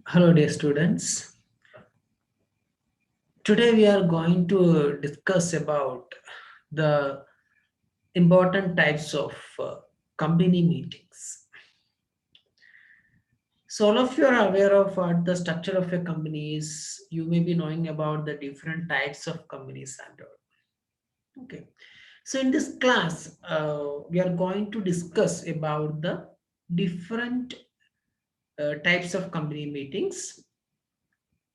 Hello, dear students. Today we are going to discuss about the important types of company meetings. So, all of you are aware of what the structure of a company is. You may be knowing about the different types of companies and all. Okay. So, in this class, we are going to discuss about the different types of company meetings.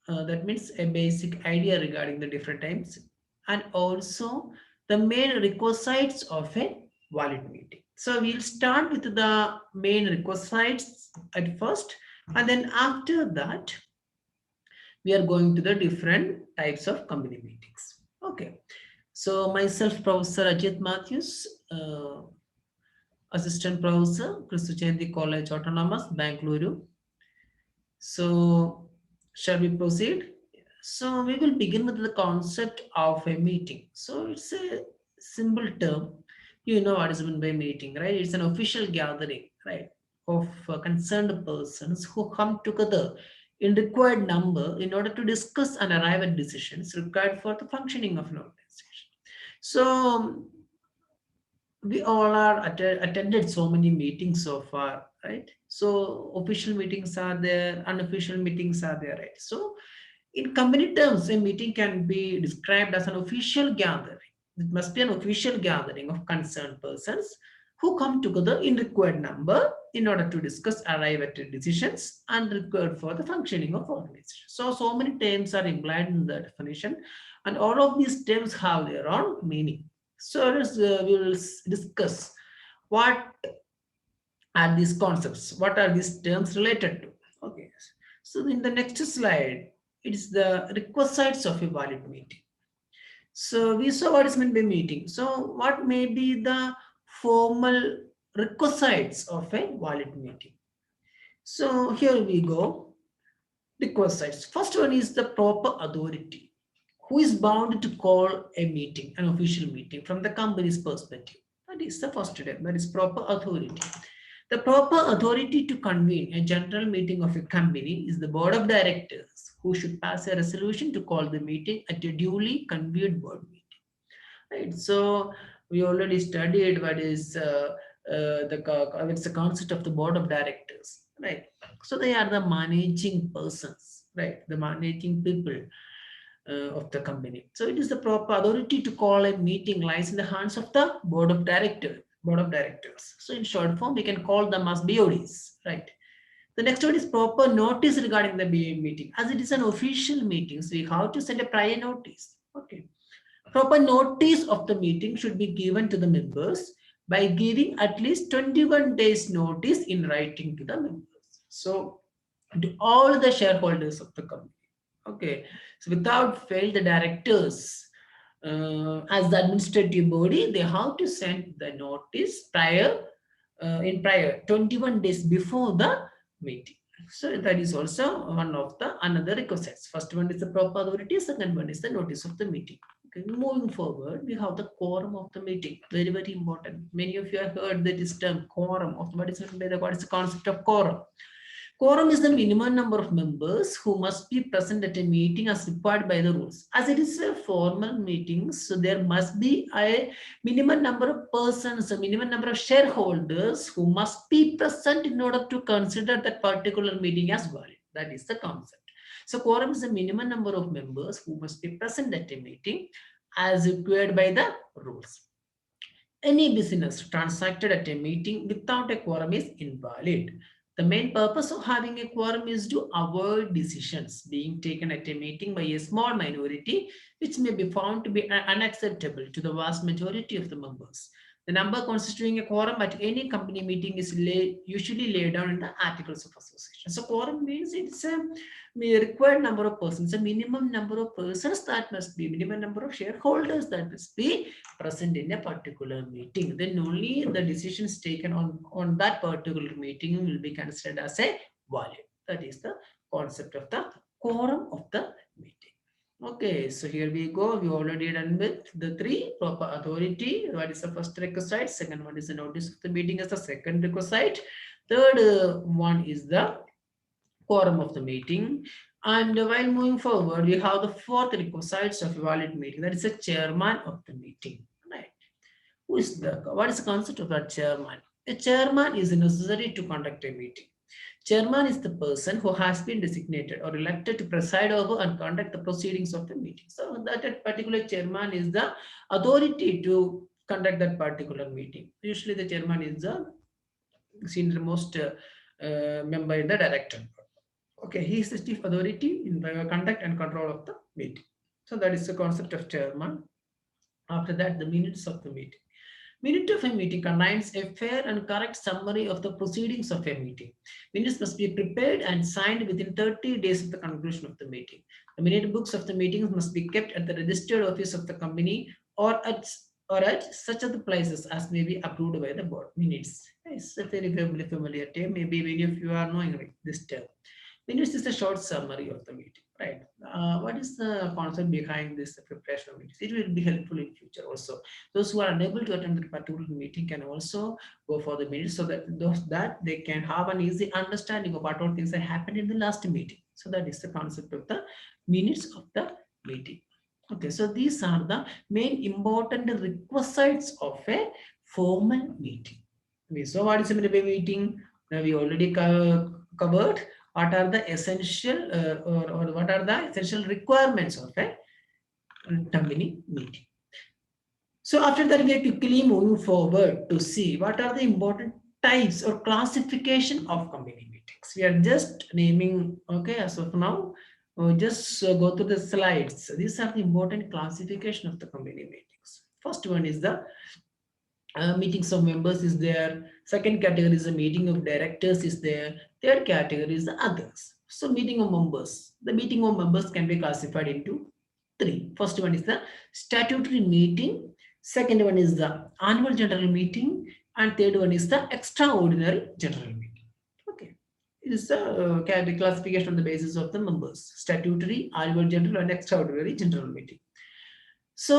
That means a basic idea regarding the different types and also the main requisites of a valid meeting. So we'll start with the main requisites at first, and then after that we are going to the different types of company meetings. Okay. So myself, Professor Ajit Matthews, Assistant Professor, Kristu Jayanti College Autonomous, Bengalauru. So, shall we proceed? So, we will begin with the concept of a meeting. So, it's a simple term. You know what is meant by meeting, right? It's an official gathering, right, of concerned persons who come together in required number in order to discuss and arrive at decisions required for the functioning of an organization. So, we all are attended so many meetings so far, right? So official meetings are there, unofficial meetings are there, right? So in company terms, a meeting can be described as an official gathering. It must be an official gathering of concerned persons who come together in required number in order to discuss, arrive at decisions and required for the functioning of organization. So many terms are implied in the definition, and all of these terms have their own meaning. So we will discuss what are these concepts, what are these terms related to. Okay. So in the next slide, it is the requisites of a valid meeting. So we saw what is meant by meeting. So what may be the formal requisites of a valid meeting? So here we go. Requisites. First one is the proper authority. Who is bound to call a meeting, an official meeting from the company's perspective? That is the first step. That is proper authority. The proper authority to convene a general meeting of a company is the board of directors, who should pass a resolution to call the meeting at a duly convened board meeting. Right. So we already studied what is it's the concept of the board of directors. Right. So they are the managing persons. Right. The managing people of the company. So it is the proper authority to call a meeting lies in the hands of the board of directors. Board of directors. So in short form, we can call them as BODs, right? The next one is proper notice regarding the meeting. As it is an official meeting, so we have to send a prior notice. Okay. Proper notice of the meeting should be given to the members by giving at least 21 days notice in writing to the members. So to all the shareholders of the company. Okay, so without fail, the directors, as the administrative body, they have to send the notice prior 21 days before the meeting. So that is also one of the another requisites. First one is the proper authority, second one is the notice of the meeting. Okay, moving forward, we have the quorum of the meeting. Very, very important. Many of you have heard that this term quorum of what is the concept of quorum. Quorum is the minimum number of members who must be present at a meeting as required by the rules. As it is a formal meeting, so there must be a minimum number of persons, a minimum number of shareholders who must be present in order to consider that particular meeting as valid. That is the concept. So quorum is the minimum number of members who must be present at a meeting as required by the rules. Any business transacted at a meeting without a quorum is invalid. The main purpose of having a quorum is to avoid decisions being taken at a meeting by a small minority, which may be found to be unacceptable to the vast majority of the members. The number constituting a quorum at any company meeting is usually laid down in the Articles of Association. So quorum means it's a required number of persons, a minimum number of persons that must be, minimum number of shareholders that must be present in a particular meeting. Then only the decisions taken on that particular meeting will be considered as a valid. That is the concept of the quorum of the meeting. Okay, so here we go. We already done with the three proper authority. What is the first requisite? Second one is the notice of the meeting as the second requisite. Third one is the quorum of the meeting. And while moving forward, we have the fourth requisites of a valid meeting. That is the chairman of the meeting. Right? Who is the what is the concept of that chairman? A chairman is necessary to conduct a meeting. Chairman is the person who has been designated or elected to preside over and conduct the proceedings of the meeting. So that particular chairman is the authority to conduct that particular meeting. Usually the chairman is the senior most member in the director. Okay, he is the chief authority in the conduct and control of the meeting. So that is the concept of chairman. After that, the minutes of the meeting. Minute of a meeting contains a fair and correct summary of the proceedings of a meeting. Minutes must be prepared and signed within 30 days of the conclusion of the meeting. The minute books of the meetings must be kept at the registered office of the company or at such other places as may be approved by the board. Minutes. It's a very familiar term. Maybe many of you are knowing this term. Minutes is a short summary of the meeting, right? What is the concept behind this preparation of meetings? It will be helpful in future also. Those who are unable to attend the particular meeting can also go for the minutes so that they can have an easy understanding of what all things that happened in the last meeting. So that is the concept of the minutes of the meeting. Okay, so these are the main important requisites of a formal meeting. So what is a meeting? Now we already covered what are the essential or what are the essential requirements of a company meeting. So after that, we are quickly moving forward to see what are the important types or classification of company meetings. We are just naming, okay, as of now, just go to the slides. These are the important classification of the company meetings. First one is the meetings of members is there. Second category is the meeting of directors is there. Third category is the others. So meeting of members. The meeting of members can be classified into three. First one is the statutory meeting. Second one is the annual general meeting. And third one is the extraordinary general meeting. Okay. It is the classification on the basis of the members. Statutory, annual general and extraordinary general meeting. So,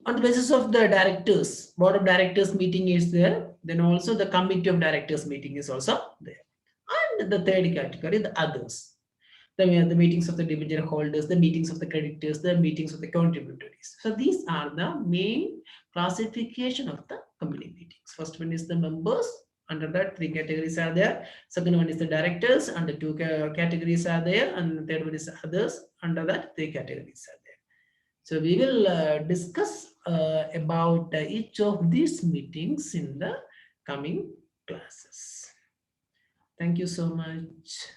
on the basis of the directors, board of directors meeting is there, then also the committee of directors meeting is also there. And the third category, the others. The meetings of the division holders, the meetings of the creditors, the meetings of the contributors. So, these are the main classification of the company meetings. First one is the members. Under that, three categories are there. Second one is the directors, and the two categories are there. And the third one is the others. Under that, three categories are there. So we will discuss about each of these meetings in the coming classes. Thank you so much.